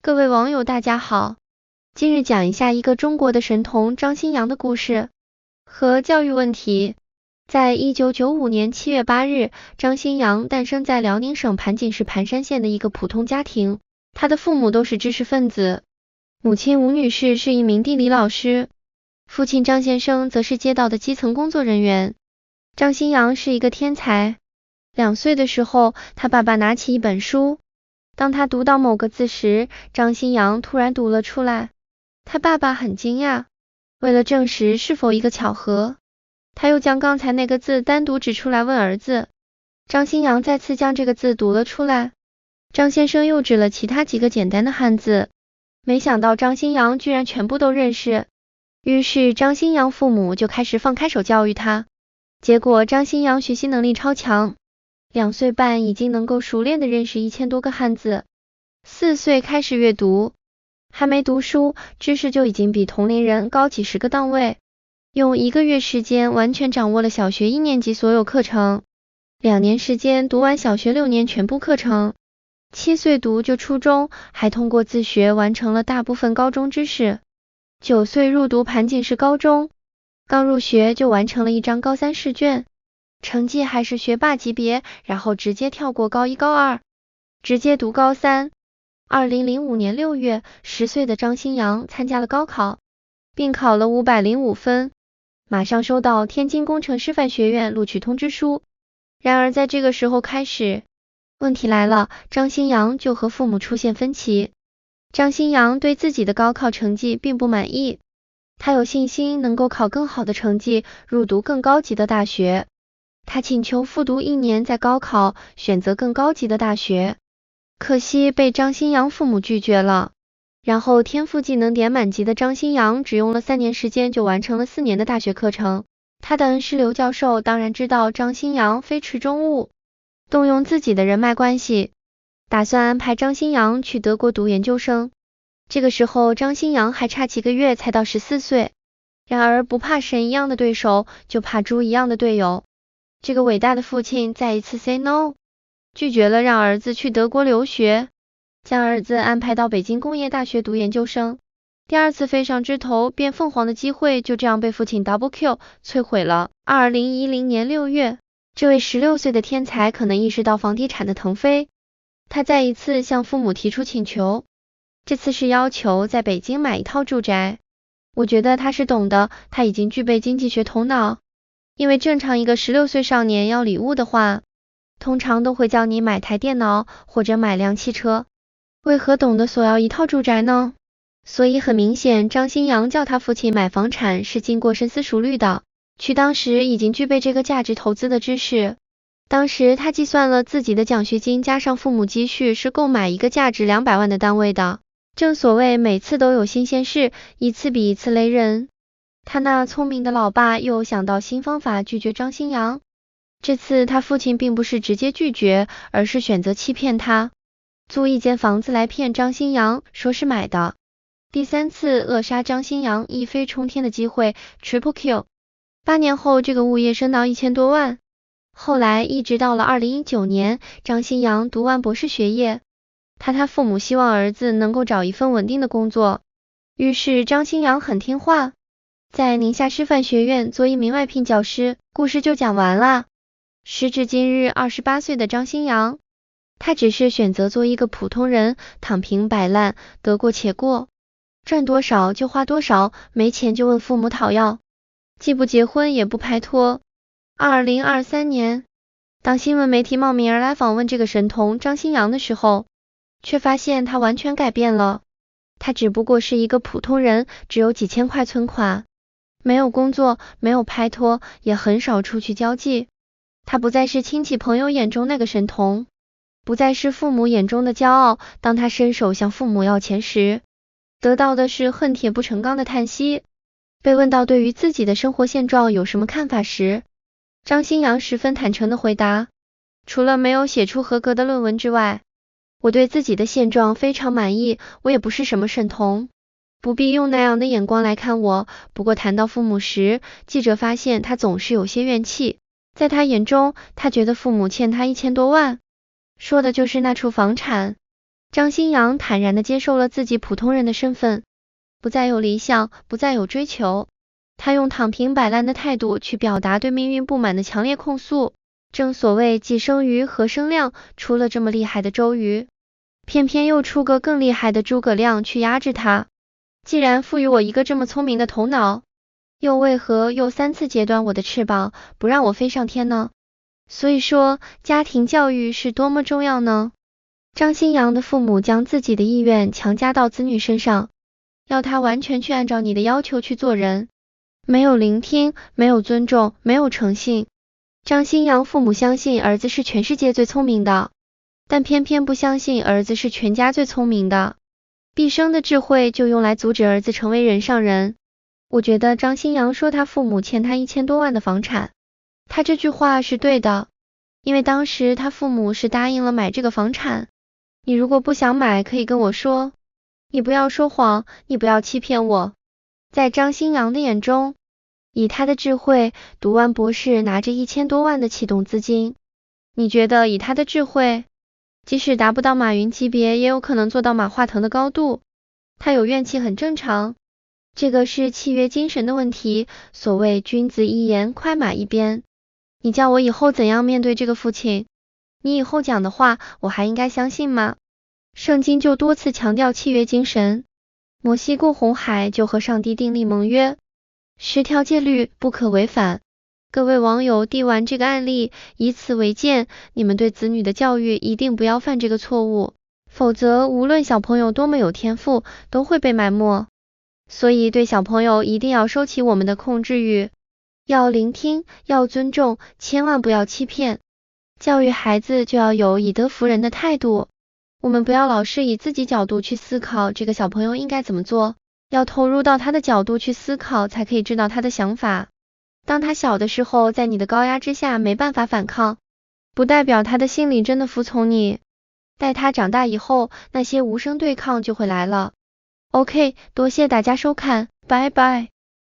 各位网友大家好，今日讲一下一个中国的神童张新阳的故事和教育问题。在1995年7月8日，张新阳诞生在辽宁省盘锦市盘山县的一个普通家庭，他的父母都是知识分子，母亲吴女士是一名地理老师，父亲张先生则是街道的基层工作人员。张新阳是一个天才，2岁的时候，他爸爸拿起一本书，当他读到某个字时，张新阳突然读了出来。他爸爸很惊讶，为了证实是否一个巧合，他又将刚才那个字单独指出来问儿子。张新阳再次将这个字读了出来，张先生又指了其他几个简单的汉字，没想到张新阳居然全部都认识。于是张新阳父母就开始放开手教育他，结果张新阳学习能力超强，2岁半已经能够熟练地认识1000多个汉字，4岁开始阅读，还没读书，知识就已经比同龄人高几10个档位，用1个月时间完全掌握了小学1年级所有课程，2年时间读完小学6年全部课程，7岁读就初中，还通过自学完成了大部分高中知识，9岁入读盘锦市高中，刚入学就完成了1张高3试卷，成绩还是学霸级别，然后直接跳过高1高2，直接读高3。2005年6月，10岁的张新阳参加了高考，并考了505分，马上收到天津工程师范学院录取通知书。然而在这个时候开始，问题来了，张新阳就和父母出现分歧。张新阳对自己的高考成绩并不满意，他有信心能够考更好的成绩，入读更高级的大学。他请求复读1年再高考，选择更高级的大学，可惜被张新阳父母拒绝了。然后天赋技能点满级的张新阳只用了3年时间就完成了4年的大学课程。他的恩师刘教授当然知道张新阳非池中物，动用自己的人脉关系，打算安排张新阳去德国读研究生。这个时候张新阳还差几个月才到14岁，然而不怕神一样的对手，就怕猪一样的队友。这个伟大的父亲再一次 say no， 拒绝了让儿子去德国留学，将儿子安排到北京工业大学读研究生。第2次飞上枝头变凤凰的机会就这样被父亲 double kill 摧毁了。2010年6月，这位16岁的天才可能意识到房地产的腾飞，他再一次向父母提出请求，这次是要求在北京买一套住宅。我觉得他是懂的，他已经具备经济学头脑，因为正常一个16岁少年要礼物的话，通常都会叫你买台电脑或者买辆汽车，为何懂得索要一套住宅呢？所以很明显，张新阳叫他父亲买房产是经过深思熟虑的，去当时已经具备这个价值投资的知识。当时他计算了自己的奖学金加上父母积蓄是购买一个价值200万的单位的，正所谓每次都有新鲜事，一次比一次雷人。他那聪明的老爸又想到新方法拒绝张新阳，这次他父亲并不是直接拒绝，而是选择欺骗他，租一间房子来骗张新阳说是买的。第3次扼杀张新阳一飞冲天的机会 triple kill， 8年后这个物业升到1000多万。后来一直到了2019年，张新阳读完博士学业，他父母希望儿子能够找一份稳定的工作，于是张新阳很听话，在宁夏师范学院做一名外聘教师。故事就讲完了。时至今日28岁的张新阳，他只是选择做一个普通人，躺平摆烂，得过且过，赚多少就花多少，没钱就问父母讨要，既不结婚也不拍拖。2023年，当新闻媒体冒名而来访问这个神童张新阳的时候，却发现他完全改变了。他只不过是一个普通人，只有几千块存款，没有工作，没有拍拖，也很少出去交际。他不再是亲戚朋友眼中那个神童，不再是父母眼中的骄傲。当他伸手向父母要钱时，得到的是恨铁不成钢的叹息。被问到对于自己的生活现状有什么看法时，张新阳十分坦诚地回答，除了没有写出合格的论文之外，我对自己的现状非常满意，我也不是什么神童，不必用那样的眼光来看我。不过谈到父母时，记者发现他总是有些怨气，在他眼中，他觉得父母欠他1000多万，说的就是那处房产。张新阳坦然地接受了自己普通人的身份，不再有理想，不再有追求。他用躺平摆烂的态度去表达对命运不满的强烈控诉。正所谓既生瑜何生亮，出了这么厉害的周瑜，偏偏又出个更厉害的诸葛亮去压制他。既然赋予我一个这么聪明的头脑，又为何又3次截断我的翅膀，不让我飞上天呢？所以说，家庭教育是多么重要呢？张新阳的父母将自己的意愿强加到子女身上，要他完全去按照你的要求去做人，没有聆听，没有尊重，没有诚信。张新阳父母相信儿子是全世界最聪明的，但偏偏不相信儿子是全家最聪明的，毕生的智慧就用来阻止儿子成为人上人。我觉得张新阳说他父母欠他1000多万的房产，他这句话是对的，因为当时他父母是答应了买这个房产。你如果不想买，可以跟我说，你不要说谎，你不要欺骗我。在张新阳的眼中，以他的智慧，读完博士拿着1000多万的启动资金，你觉得以他的智慧，即使达不到马云级别，也有可能做到马化腾的高度。他有怨气很正常，这个是契约精神的问题，所谓君子一言，快马一鞭。你叫我以后怎样面对这个父亲？你以后讲的话，我还应该相信吗？圣经就多次强调契约精神，摩西过红海就和上帝订立盟约，10条戒律不可违反。各位网友递完这个案例，以此为鉴，你们对子女的教育一定不要犯这个错误，否则无论小朋友多么有天赋，都会被埋没。所以对小朋友一定要收起我们的控制欲，要聆听，要尊重，千万不要欺骗。教育孩子就要有以德服人的态度，我们不要老是以自己角度去思考这个小朋友应该怎么做，要投入到他的角度去思考，才可以知道他的想法。当他小的时候，在你的高压之下没办法反抗，不代表他的心里真的服从你。待他长大以后，那些无声对抗就会来了。OK， 多谢大家收看，拜拜。